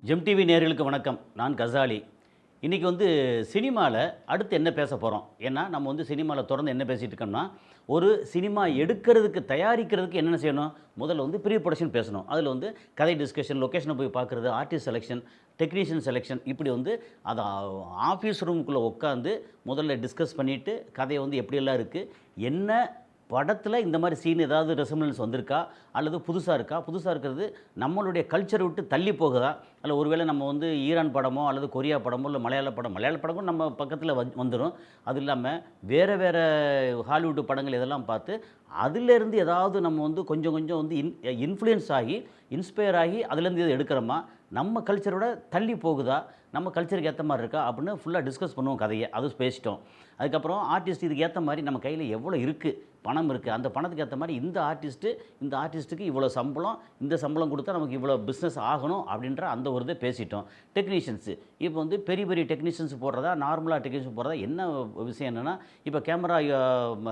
GeM TV நேயர்களுக்கு வணக்கம். நான் கசாலி. இன்றைக்கி சினிமாவில் அடுத்து என்ன பேச போகிறோம்? ஏன்னா நம்ம சினிமாவில் தொடர்ந்து என்ன பேசிகிட்டு இருக்கோம்னா, ஒரு சினிமா எடுக்கிறதுக்கு தயாரிக்கிறதுக்கு என்னென்ன செய்யணும்? முதல்ல ப்ரீ ப்ரொடக்ஷன் பேசணும். அதில் கதை டிஸ்கஷன், லொக்கேஷனை போய் பார்க்குறது, ஆர்டிஸ்ட் செலெக்ஷன், டெக்னீஷியன் செலெக்ஷன், இப்படி அதை ஆஃபீஸ் ரூமுக்குள்ளே உட்காந்து முதல்ல டிஸ்கஸ் பண்ணிவிட்டு கதையை எப்படியெல்லாம் இருக்குது, என்ன படத்தில் இந்த மாதிரி சீன் ஏதாவது ரெசம்பலன்ஸ் வந்திருக்கா, அல்லது புதுசாக இருக்கா, புதுசாக இருக்கிறது நம்மளுடைய கல்ச்சரை விட்டு தள்ளி போகுதா, அல்ல ஒருவேளை நம்ம ஈரான் படமோ அல்லது கொரியா படமோ இல்லை மலையாள படமும் நம்ம பக்கத்தில் வந்துடும். அது இல்லாமல் வேறு வேறு ஹாலிவுட் படங்கள் இதெல்லாம் பார்த்து அதிலேருந்து ஏதாவது நம்ம கொஞ்சம் கொஞ்சம் இன்ஃப்ளூயன்ஸ் ஆகி இன்ஸ்பயர் ஆகி அதுலேருந்து இதை எடுக்கிறோமா, நம்ம கல்ச்சரோட தள்ளி போகுதா, நம்ம கல்ச்சருக்கு ஏற்ற மாதிரி இருக்கா அப்படின்னு ஃபுல்லாக டிஸ்கஸ் பண்ணுவோம் கதையை. அது பேசிட்டோம். அதுக்கப்புறம் ஆர்டிஸ்ட் இதுக்கு ஏற்ற மாதிரி நம்ம கையில் எவ்வளோ இருக்குது, பணம் இருக்குது, அந்த பணத்துக்கு ஏற்ற மாதிரி இந்த ஆர்டிஸ்ட்டுக்கு இவ்வளோ சம்பளம், இந்த சம்பளம் கொடுத்தா நமக்கு இவ்வளோ பிஸ்னஸ் ஆகணும் அப்படின்ற அந்த ஒரு இதை பேசிட்டோம். டெக்னீஷியன்ஸு இப்போ பெரிய பெரிய டெக்னீஷியன்ஸ் போடுறதா, நார்மலாக டெக்னீஷியன் போடுறதா, என்ன விஷயம் என்னென்னா, இப்போ கேமரா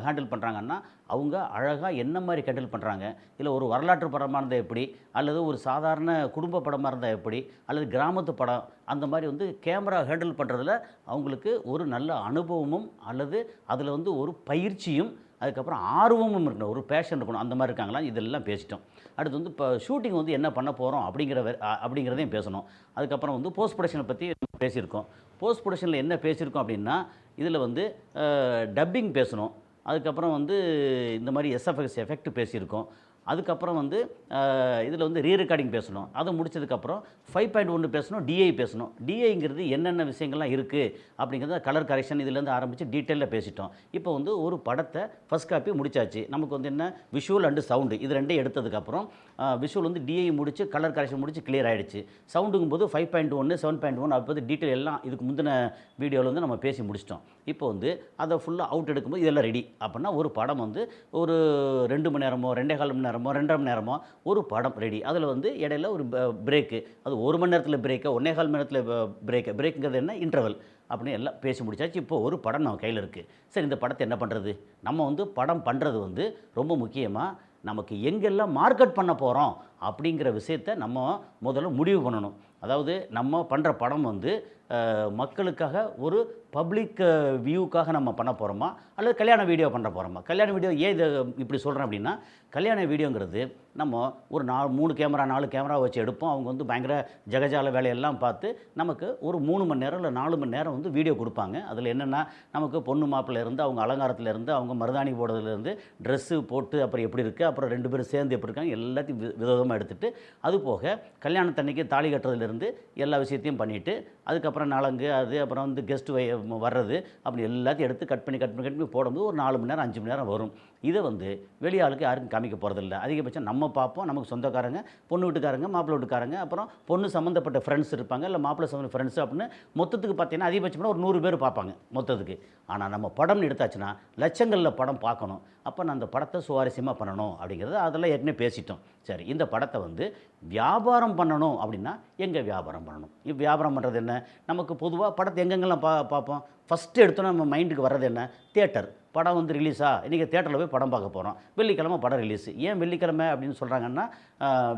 ஹேண்டில் பண்ணுறாங்கன்னா அவங்க அழகாக என்ன மாதிரி ஹேண்டில் பண்ணுறாங்க, இல்லை ஒரு வரலாற்று படமாக இருந்தால் எப்படி, அல்லது ஒரு சாதாரண குடும்ப படமாக இருந்தால் எப்படி, அல்லது கிராமத்து படம், அந்த மாதிரி கேமரா ஹேண்டில் பண்ணுறதுல அவங்களுக்கு ஒரு நல்ல அனுபவமும் அல்லது அதில் ஒரு பயிற்சியும் அதுக்கப்புறம் ஆர்வமும் இருக்கணும், ஒரு பேஷன் இருக்கணும். அந்த மாதிரி இருக்காங்களா, இதெல்லாம் பேசிட்டோம். அடுத்து இப்போ ஷூட்டிங் என்ன பண்ண போகிறோம் அப்படிங்கிறதையும் பேசணும். அதுக்கப்புறம் போஸ்ட் ப்ரொடக்ஷனை பற்றி பேசியிருக்கோம். போஸ்ட் ப்ரொடக்ஷனில் என்ன பேசியிருக்கோம் அப்படின்னா, இதில் டப்பிங் பேசணும். அதுக்கப்புறம் இந்த மாதிரி எஸ்எஃப்எக்ஸ் எஃபெக்ட் பேசியிருக்கோம். அதுக்கப்புறம் இதில் ரீ ரெக்கார்டிங் பேசணும். அதை முடிச்சதுக்கப்புறம் 5.1 பேசணும், டிஐ பேசணும். டிஐங்கிறது என்னென்ன விஷயங்கள்லாம் இருக்குது அப்படிங்கிறத கலர் கரெக்ஷன் இதுலேருந்து ஆரம்பித்து டீட்டெயிலில் பேசிட்டோம். இப்போ ஒரு படத்தை ஃபஸ்ட் காப்பி முடிச்சாச்சு. நமக்கு என்ன விஷுவல் அண்டு சவுண்டு இது ரெண்டையும் எடுத்ததுக்கப்புறம் விஷுவல் டிஐ முடித்து கலர் கரெக்ஷன் முடித்து கிளியர் ஆகிடுச்சு. சவுண்டுங்கும் போது 5.1 7.1 அப்போது டீட்டெயில் எல்லாம் இதுக்கு முந்தின வீடியோவில் நம்ம பேசி முடிச்சிட்டோம். இப்போ அதை ஃபுல்லாக அவுட் எடுக்கும்போது இதெல்லாம் ரெடி அப்படின்னா ஒரு படம் ஒரு 2 மணி நேரமோ 2.25 மணி நேரமோ 2.5 மணி நேரமோ ஒரு படம் ரெடி. அதில் இடையில ஒரு பிரேக்கு, அது 1 மணி நேரத்தில் பிரேக்கு, 1.25 மணி நேரத்தில் பிரேக்குங்கிறது என்ன, இன்டர்வல் அப்படின்னு எல்லாம் பேசி முடிச்சாச்சு. இப்போ ஒரு படம் நம்ம கையில் இருக்குது. சரி, இந்த படத்தை என்ன பண்ணுறது? நம்ம படம் பண்ணுறது ரொம்ப முக்கியமாக நமக்கு எங்கெல்லாம் மார்க்கெட் பண்ண போகிறோம் அப்படிங்கிற விஷயத்தை நம்ம முதல்ல முடிவு பண்ணணும். அதாவது நம்ம பண்ணுற படம் மக்களுக்காக ஒரு பப்ளிக் வியூக்காக நம்ம பண்ண போகிறோமா, அல்லது கல்யாண வீடியோ பண்ண போகிறோமா? கல்யாண வீடியோ ஏன் இதை இப்படி சொல்கிறேன் அப்படின்னா, கல்யாண வீடியோங்கிறது நம்ம ஒரு 3 கேமரா 4 கேமரா வச்சு எடுப்போம். அவங்க பயங்கர ஜகஜால வேலையெல்லாம் பார்த்து நமக்கு ஒரு 3 மணி நேரம் இல்லை 4 மணி நேரம் வீடியோ கொடுப்பாங்க. அதில் என்னென்னா, நமக்கு பொண்ணு மாப்பிள்ளையிலேருந்து அவங்க அலங்காரத்துலேருந்து அவங்க மருதாணி போடுறதுலேருந்து ட்ரெஸ்ஸு போட்டு அப்புறம் எப்படி இருக்குது, அப்புறம் 2 பேரும் சேர்ந்து எப்படி இருக்காங்க, எல்லாத்தையும் விதவிதமாக எடுத்துகிட்டு, அது போக கல்யாணத்தன்னைக்கு தாலி கட்டுறதுலேருந்து எல்லா விஷயத்தையும் பண்ணிவிட்டு, அதுக்கப்புறம் நலங்கு அது அப்புறம் கெஸ்ட்டு வர்றது அப்படி எல்லாத்தையும் எடுத்து கட் பண்ணி போடும்போது ஒரு 4 மணி நேரம் 5 மணி நேரம் வரும். இதை வெளியாளுக்கு யாருக்கும் காமிக்க போகிறதில்ல. அதிகபட்சம் நம்ம பார்ப்போம், நமக்கு சொந்தக்காரங்க, பொண்ணு வீட்டுக்காரங்க, மாப்பிள்ளை வீட்டுக்காரங்க, அப்புறம் பொண்ணு சம்மந்தப்பட்ட ஃப்ரெண்ட்ஸ் இருப்பாங்க, இல்லை மாப்பிள்ளை சம்மந்த ஃப்ரெண்ட்ஸ் அப்படின்னு மொத்தத்துக்கு பார்த்தீங்கன்னா அதிகபட்சமாக ஒரு 100 பேர் பார்ப்பாங்க மொத்தத்துக்கு. ஆனால் நம்ம படம்னு எடுத்தாச்சுன்னா லட்சங்களில் படம் பார்க்கணும். அப்போ நான் அந்த படத்தை சுவாரஸ்யமாக பண்ணணும் அப்படிங்கிறது அதெல்லாம் ஏற்கனவே பேசிட்டோம். சரி, இந்த படத்தை வியாபாரம் பண்ணணும் அப்படின்னா எங்கே வியாபாரம் பண்ணணும்? வியாபாரம் பண்ணுறது என்ன? நமக்கு பொதுவாக படத்தை எங்கெங்கெல்லாம் பார்ப்போம். ஃபஸ்ட்டு எடுத்தோன்னா நம்ம மைண்டுக்கு வர்றது என்ன? தியேட்டர். படம் ரிலீஸா, இன்றைக்கி தேட்டரில் போய் படம் பார்க்க போகிறோம். வெள்ளிக்கிழமை படம் ரிலீஸு. ஏன் வெள்ளிக்கிழமை அப்படின்னு சொல்கிறாங்கன்னா,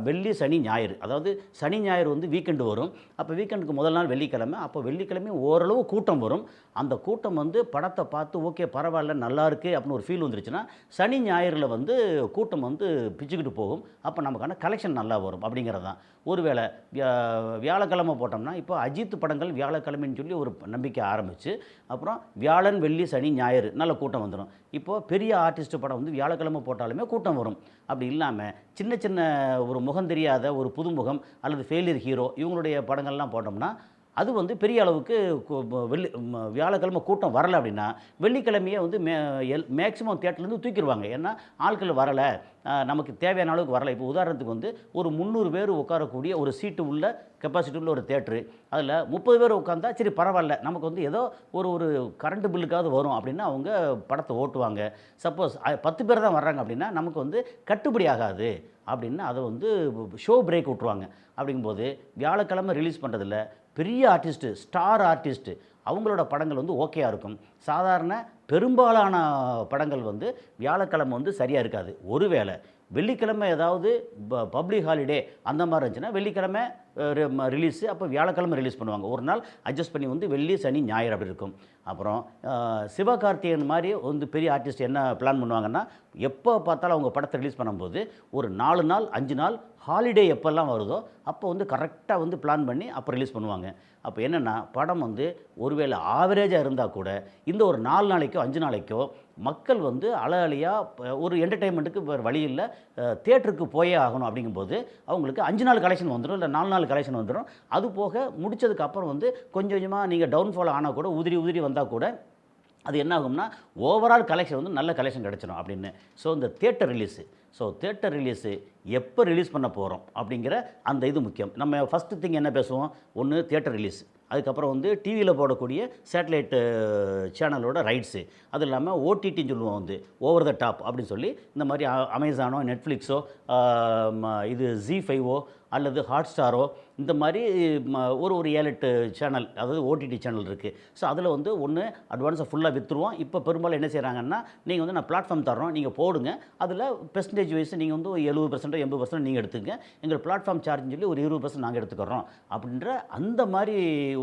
வெள்ளி சனி ஞாயிறு, அதாவது சனி ஞாயிறு வீக்கெண்டு வரும். அப்போ வீக்கெண்டுக்கு முதல் நாள் வெள்ளிக்கிழமை. அப்போ வெள்ளிக்கிழமையும் ஓரளவு கூட்டம் வரும். அந்த கூட்டம் படத்தை பார்த்து ஓகே பரவாயில்ல நல்லா இருக்குது அப்படின்னு ஒரு ஃபீல் வந்துருச்சுன்னா, சனி ஞாயிறில் கூட்டம் பிச்சுக்கிட்டு போகும். அப்போ நமக்கான கலெக்ஷன் நல்லா வரும் அப்படிங்கிறது தான். ஒருவேளை வியாழக்கிழமை போட்டோம்னா, இப்போ அஜித் படங்கள் வியாழக்கிழமைன்னு சொல்லி ஒரு நம்பிக்கை ஆரம்பித்து, அப்புறம் வியாழன் வெள்ளி சனி ஞாயிறு நல்ல கூட்டம் வந்துடும். இப்போது பெரிய ஆர்டிஸ்ட் படம் வியாழக்கிழமை போட்டாலுமே கூட்டம் வரும். அப்படி இல்லாமல் சின்ன சின்ன ஒரு முகம் தெரியாத ஒரு புதுமுகம் அல்லது ஃபெயிலியர் ஹீரோ இவங்களுடைய படங்கள்லாம் போட்டோம்னா அது பெரிய அளவுக்கு வியாழக்கிழமை கூட்டம் வரலை அப்படின்னா வெள்ளிக்கிழமையே மேக்ஸிமம் தியேட்டர்லேருந்து தூக்கிடுவாங்க. ஏன்னா ஆட்கள் வரலை, நமக்கு தேவையான அளவுக்கு வரலை. இப்போ உதாரணத்துக்கு ஒரு 300 பேர் உட்காரக்கூடிய ஒரு சீட்டு உள்ள கெப்பாசிட்டி உள்ள ஒரு தேட்ரு, அதில் 30 பேர் உட்காந்தா சரி பரவாயில்ல, நமக்கு ஏதோ ஒரு கரண்ட் பில்லுக்காவது வரும் அப்படின்னா அவங்க படத்தை ஓட்டுவாங்க. சப்போஸ் 10 பேர் தான் வர்றாங்க அப்படின்னா நமக்கு கட்டுப்படி ஆகாது அப்படின்னு அதை ஷோ பிரேக் விட்ருவாங்க. அப்படிங்கும்போது வியாழக்கிழமை ரிலீஸ் பண்ணுறதில்ல பெரிய ஆர்டிஸ்ட்டு, ஸ்டார் ஆர்டிஸ்ட்டு அவங்களோட படங்கள் ஓகேயாக இருக்கும். சாதாரண பெரும்பாலான படங்கள் வியாழக்கிழமை சரியாக இருக்காது. ஒருவேளை வெள்ளிக்கிழமை ஏதாவது பப்ளிக் ஹாலிடே அந்த மாதிரி இருந்துச்சுன்னா வெள்ளிக்கிழமை ரிலீஸு, அப்போ வியாழக்கிழமை ரிலீஸ் பண்ணுவாங்க. ஒரு நாள் அட்ஜஸ்ட் பண்ணி வந்து வெள்ளி சனி ஞாயிறு அப்படி இருக்கும். அப்புறம் சிவகார்த்திகேயன் மாதிரி வந்து பெரிய ஆர்டிஸ்ட் என்ன பிளான் பண்ணுவாங்கன்னா, எப்போ பார்த்தாலும் அவங்க படத்தை ரிலீஸ் பண்ணும்போது ஒரு 4 நாள் 5 நாள் ஹாலிடே எப்போல்லாம் வருதோ அப்போ வந்து கரெக்டாக வந்து பிளான் பண்ணி அப்போ ரிலீஸ் பண்ணுவாங்க. அப்போ என்னென்னா, படம் வந்து ஒருவேளை ஆவரேஜாக இருந்தால் கூட இந்த ஒரு 4 நாளைக்கோ 5 நாளைக்கோ மக்கள் வந்து அலையாக ஒரு என்டர்டெயின்மெண்ட்டுக்கு வேறு வழி இல்லை, தியேட்டருக்கு போயே ஆகணும். அப்படிங்கும்போது அவங்களுக்கு 5 நாள் கலெக்ஷன் வந்துடும், இல்லை 4 நாள் கலெக்ஷன் வந்துடும். அது போக முடிச்சதுக்கப்புறம் வந்து கொஞ்சம் கொஞ்சமாக நீங்கள் டவுன்ஃபால் ஆனால் கூட உதிரி வந்தால் கூட அது என்ன ஆகும்னா ஓவரால் கலெக்ஷன் வந்து நல்ல கலெக்ஷன் கிடச்சிடும் அப்படின்னு. ஸோ இந்த தியேட்டர் ரிலீஸு எப்போ ரிலீஸ் பண்ண போகிறோம் அப்படிங்கிற அந்த இது முக்கியம். நம்ம ஃபஸ்ட்டு திங் என்ன பேசுவோம், ஒன்று தியேட்டர் ரிலீஸ், அதுக்கப்புறம் வந்து டிவியில் போடக்கூடிய சேட்டலைட்டு சேனலோட ரைட்ஸு, அது இல்லாமல் ஓடிடின்னு சொல்லுவோம், வந்து ஓவர் த டாப் அப்படின்னு சொல்லி இந்த மாதிரி அமேசானோ நெட்ஃப்ளிக்ஸோ இது ஜி5ஓ அல்லது ஹாட்ஸ்டாரோ இந்த மாதிரி ஒரு 7-8 சேனல், அதாவது ஓடிடி சேனல் இருக்குது. ஸோ அதில் வந்து ஒன்று அட்வான்ஸை ஃபுல்லாக விற்றுருவோம். இப்போ பெரும்பாலும் என்ன செய்கிறாங்கன்னா, நீங்கள் வந்து நான் பிளாட்ஃபார்ம் தர்றோம், நீங்கள் போடுங்க, அதில் பெர்சன்டேஜ் வைஸ் நீங்கள் வந்து 70% 80% நீங்கள் எடுத்துங்க, எங்கள் பிளாட்ஃபார்ம் சார்ஜ்னு சொல்லி ஒரு 20% நாங்கள் எடுத்துக்கிறோம் அப்படின்ற அந்த மாதிரி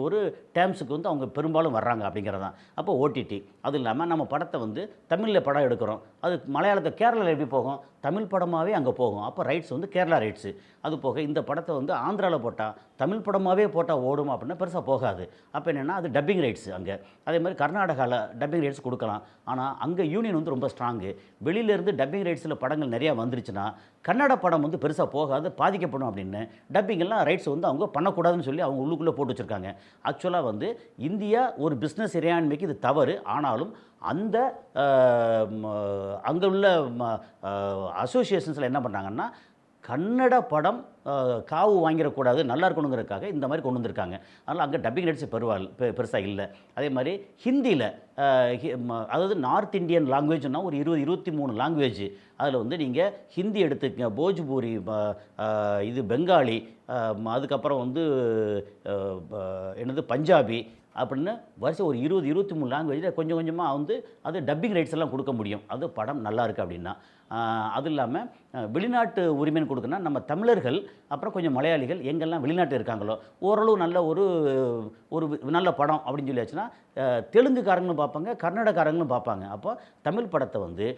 ஒரு டேர்ம்ஸுக்கு வந்து அவங்க பெரும்பாலும் வர்றாங்க அப்படிங்கிறதான். அப்போ ஓடிடி, அது இல்லாமல் நம்ம படத்தை வந்து தமிழில் படம் எடுக்கிறோம், அது மலையாளத்தை கேரளாவில் எப்படி போகும், தமிழ் படமாகவே அங்கே போகும். அப்போ ரைட்ஸ் வந்து கேரளா ரைட்ஸு. அது போக இந்த படத்தை வந்து ஆந்திராவில் போட்டால் தமிழ் படமாகவே போட்டால் ஓடும் அப்படின்னா பெருசாக போகாது. அப்போ என்னென்னா அது டப்பிங் ரைட்ஸ் அங்கே. அதே மாதிரி கர்நாடகாவில் டப்பிங் ரைட்ஸ் கொடுக்கலாம், ஆனால் அங்கே யூனியன் வந்து ரொம்ப ஸ்ட்ராங்கு. வெளியிலேருந்து டப்பிங் ரைட்ஸில் படங்கள் நிறையா வந்துருச்சுன்னா கன்னட படம் வந்து பெருசாக போகாது, பாதிக்கப்படும் அப்படின்னு டப்பிங்கெல்லாம் ரைட்ஸ் வந்து அவங்க பண்ணக்கூடாதுன்னு சொல்லி அவங்க உள்ளுக்குள்ளே போட்டு வச்சுருக்காங்க. ஆக்சுவலாக வந்து இந்தியா ஒரு பிஸ்னஸ் இறையாண்மைக்கு இது தவறு. ஆனாலும் அந்த அங்கே உள்ள அசோசியேஷன்ஸில் என்ன பண்ணுறாங்கன்னா, கன்னட படம் காவு வாங்கிடக்கூடாது, நல்லா இருக்கணுங்கிறதுக்காக இந்த மாதிரி கொண்டு வந்திருக்காங்க. அதனால் அங்கே டப்பிங் ரைட்ஸ் பெருசாக இல்லை. அதே மாதிரி ஹிந்தியில் அதாவது நார்த் இந்தியன் லாங்குவேஜ்னா ஒரு 20-23 லாங்குவேஜ், அதில் வந்து நீங்கள் ஹிந்தி எடுத்துக்கங்க, போஜ்பூரி, இது பெங்காலி, அதுக்கப்புறம் வந்து என்னது பஞ்சாபி அப்படின்னு வருஷம் ஒரு 20-23 லாங்குவேஜில் கொஞ்சம் கொஞ்சமாக வந்து அது டப்பிங் ரைட்ஸ் எல்லாம் கொடுக்க முடியும். அது படம் நல்லா இருக்குது அப்படின்னா. அது இல்லாமல் வெளிநாட்டு உரிமைன்னு கொடுக்குன்னா நம்ம தமிழர்கள் அப்புறம் கொஞ்சம் மலையாளிகள் எங்கெல்லாம் வெளிநாட்டு இருக்காங்களோ ஓரளவு நல்ல ஒரு நல்ல படம் அப்படின்னு சொல்லியாச்சுன்னா தெலுங்குக்காரங்களும் பார்ப்பாங்க, கன்னடக்காரங்களும் பார்ப்பாங்க. அப்போ தமிழ் படத்தை வந்து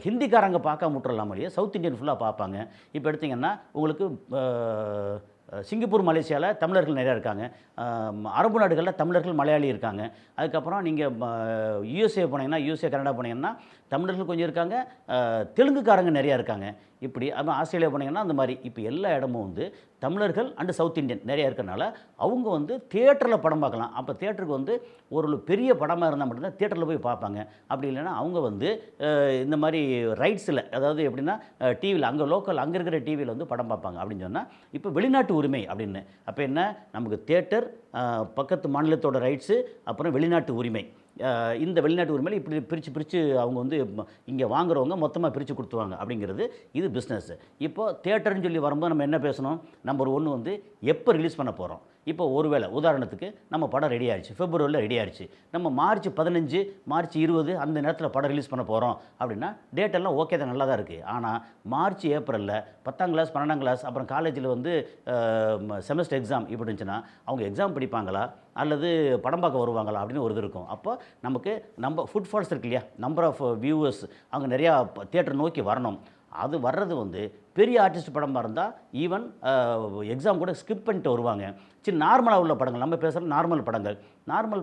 ஹிந்திக்காரங்க பார்க்க முட்டுறலாம் இல்லையா, சவுத் இந்தியன் ஃபுல்லாக பார்ப்பாங்க. இப்போ எடுத்திங்கன்னா உங்களுக்கு சிங்கப்பூர் மலேசியாவில் தமிழர்கள் நிறையா இருக்காங்க, அரபு நாடுகளில் தமிழர்கள் மலையாளி இருக்காங்க. அதுக்கப்புறம் நீங்கள் யூஎஸ்ஏ போனீங்கன்னா, யூஎஸ்ஏ கனடா போனீங்கன்னா தமிழர்கள் கொஞ்சம் இருக்காங்க, தெலுங்குக்காரங்க நிறையா இருக்காங்க. இப்படி அப்புறம் ஆஸ்திரேலியா போனீங்கன்னா அந்த மாதிரி இப்போ எல்லா இடமும் வந்து தமிழர்கள் அண்டு சவுத் இந்தியன் நிறையா இருக்கிறனால அவங்க வந்து தியேட்டரில் படம் பார்க்கலாம். அப்போ தியேட்டருக்கு வந்து ஒரு பெரிய படமாக இருந்தால் மட்டும்தான் தியேட்டரில் போய் பார்ப்பாங்க. அப்படி இல்லைன்னா அவங்க வந்து இந்த மாதிரி ரைட்ஸில், அதாவது எப்படின்னா டிவியில் அங்கே லோக்கல் அங்கே இருக்கிற டிவியில் வந்து படம் பார்ப்பாங்க அப்படின்னு சொன்னால் இப்போ வெளிநாட்டு உரிமை அப்படின்னு. அப்போ என்ன, நமக்கு தியேட்டர், பக்கத்து மாநிலத்தோட ரைட்ஸு, அப்புறம் வெளிநாட்டு உரிமை. இந்த வெளிநாட்டு உரிமையில் இப்படி பிரித்து அவங்க வந்து இங்கே வாங்குறவங்க மொத்தமாக பிரித்து கொடுத்துவாங்க அப்படிங்கிறது இது பிஸ்னஸ். இப்போது தியேட்டர்னு சொல்லி வரும்போது நம்ம என்ன பேசணும், நம்பர் 1 வந்து எப்போ ரிலீஸ் பண்ண போகிறோம். இப்போ ஒருவேளை உதாரணத்துக்கு நம்ம படம் ரெடி ஆயிடுச்சு, பிப்ரவரியில் ரெடி ஆயிடுச்சு, நம்ம மார்ச் 15 மார்ச் 20 அந்த நேரத்தில் படம் ரிலீஸ் பண்ண போகிறோம் அப்படின்னா டேட்டெல்லாம் ஓகே தான், நல்லா தான் இருக்குது. ஆனால் மார்ச் ஏப்ரலில் 10ஆம் கிளாஸ் 12ஆம் கிளாஸ் அப்புறம் காலேஜில் வந்து செமஸ்டர் எக்ஸாம் இப்படி இருந்துச்சுன்னா அவங்க எக்ஸாம் படிப்பாங்களா அல்லது படம் பார்க்க வருவாங்களா அப்படின்னு ஒரு இது இருக்கும். அப்போ நமக்கு நம்ம ஃபுட்ஃபால்ஸ் இருக்கு இல்லையா, நம்பர் ஆஃப் வியூவர்ஸ் அவங்க நிறையா தியேட்டர் நோக்கி வரணும். அது வர்றது வந்து பெரிய ஆர்டிஸ்ட் படமாக இருந்தால் ஈவன் எக்ஸாம் கூட ஸ்கிப் பண்ணிட்டு வருவாங்க. சரி, நார்மலாக உள்ள படங்கள் நம்ம பேசுகிற நார்மல்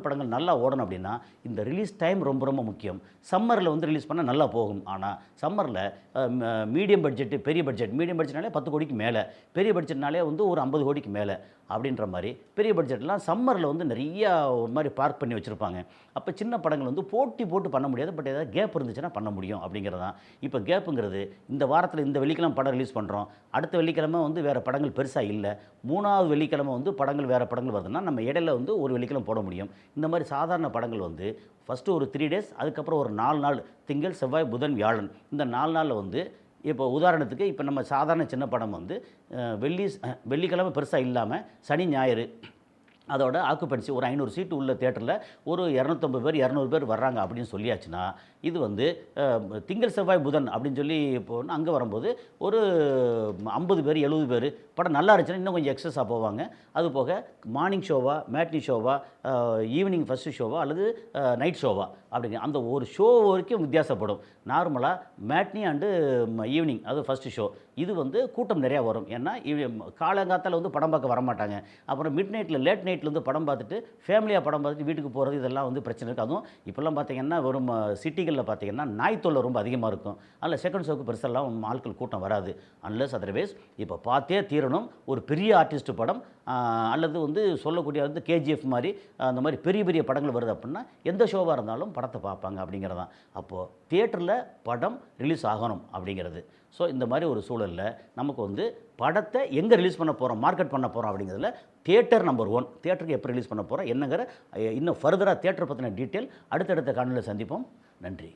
படங்கள் நல்லா ஓடணும் அப்படின்னா இந்த ரிலீஸ் டைம் ரொம்ப ரொம்ப முக்கியம். சம்மரில் வந்து ரிலீஸ் பண்ணால் நல்லா போகும். ஆனால் சம்மரில் மீடியம் பட்ஜெட்டு, பெரிய பட்ஜெட், மீடியம் பட்ஜெட்னாலே 10 கோடிக்கு மேலே, பெரிய பட்ஜெட்னாலே வந்து ஒரு 50 கோடிக்கு மேலே அப்படின்ற மாதிரி பெரிய பட்ஜெட்லாம் சம்மரில் வந்து நிறையா ஒரு மாதிரி பார்க் பண்ணி வச்சுருப்பாங்க. அப்போ சின்ன படங்கள் வந்து போட்டு பண்ண முடியாது, பட் ஏதாவது கேப் இருந்துச்சுன்னா பண்ண முடியும் அப்படிங்கிறதான். இப்போ கேப்புங்கிறது இந்த வாரத்தில் இந்த வெள்ளிக்கிழமை படம் ரிலீஸ் பண்ணுறோம், அடுத்த வெள்ளிக்கிழமை வந்து வேறு படங்கள் பெருசாக இல்லை, 3வது வெள்ளிக்கிழமை வந்து வேறு படங்கள் வருதுன்னா நம்ம இடையில வந்து ஒரு வெள்ளிக்கிழமை போட முடியும். இந்த மாதிரி சாதாரண படங்கள் வந்து ஃபஸ்ட்டு ஒரு 3 டேஸ், அதுக்கப்புறம் ஒரு 4 நாள், திங்கள் செவ்வாய் புதன் வியாழன், இந்த 4 நாளில் வந்து இப்போ உதாரணத்துக்கு இப்போ நம்ம சாதாரண சின்ன படம் வந்து வெள்ளிக்கிழமை பெருசாக இல்லாமல் சனி ஞாயிறு அதோட ஆக்குபென்சி ஒரு 500 சீட்டு உள்ள தியேட்டரில் ஒரு 250 பேர் 200 பேர் வர்றாங்க அப்படின்னு சொல்லியாச்சுன்னா, இது வந்து திங்கள் செவ்வாய் புதன் அப்படின்னு சொல்லி இப்போ அங்கே வரும்போது ஒரு 50 பேர் 70 பேர் படம் நல்லா இருந்துச்சுன்னா இன்னும் கொஞ்சம் எக்ஸஸாக போவாங்க. அது போக மார்னிங் ஷோவா, மேட்னி ஷோவா, ஈவினிங் ஃபஸ்ட்டு ஷோவா அல்லது நைட் ஷோவா அப்படிங்க அந்த ஒரு ஷோ வரைக்கும் வித்தியாசப்படும். நார்மலாக மேட்னி அண்டு ஈவினிங் அது ஃபஸ்ட்டு ஷோ இது வந்து கூட்டம் நிறையா வரும். ஏன்னா காலங்காத்தால் வந்து படம் பார்க்க வரமாட்டாங்க. அப்புறம் மிட் நைட்டில் லேட் நைட்டில் வந்து படம் பார்த்துட்டு ஃபேமிலியாக படம் பார்த்துட்டு வீட்டுக்கு போகிறது இதெல்லாம் வந்து பிரச்சனை இருக்குது. அதுவும் இப்போல்லாம் பார்த்தீங்கன்னா வெறும் சிட்டிகளில் பார்த்தீங்கன்னா நாய் தொல்லை ரொம்ப அதிகமாக இருக்கும். அதில் செகண்ட் ஷோக்கு பெருசெல்லாம் ஆட்கள் கூட்டம் வராது. அன்லெஸ் அதர்வைஸ் இப்போ பார்த்தே தீரணும் ஒரு பெரிய ஆர்டிஸ்ட் படம் அல்லது வந்து சொல்லக்கூடிய வந்து கேஜிஎஃப் மாதிரி அந்த மாதிரி பெரிய பெரிய படங்கள் வருது அப்படின்னா எந்த ஷோவாக இருந்தாலும் படத்தை பார்ப்பாங்க அப்படிங்கிறது தான். அப்போது தியேட்டரில் படம் ரிலீஸ் ஆகணும் அப்படிங்கிறது. ஸோ இந்த மாதிரி ஒரு சூழலில் நமக்கு வந்து படத்தை எங்கே ரிலீஸ் பண்ண போகிறோம், மார்க்கெட் பண்ண போகிறோம் அப்படிங்கிறதுல தியேட்டர் நம்பர் 1. தியேட்டருக்கு எப்போ ரிலீஸ் பண்ண போகிறோம் என்னங்கிற இன்னும் ஃபர்தராக தியேட்டர் பற்றின டீட்டெயில் அடுத்தடுத்த காணொலியில் சந்திப்போம். நன்றி.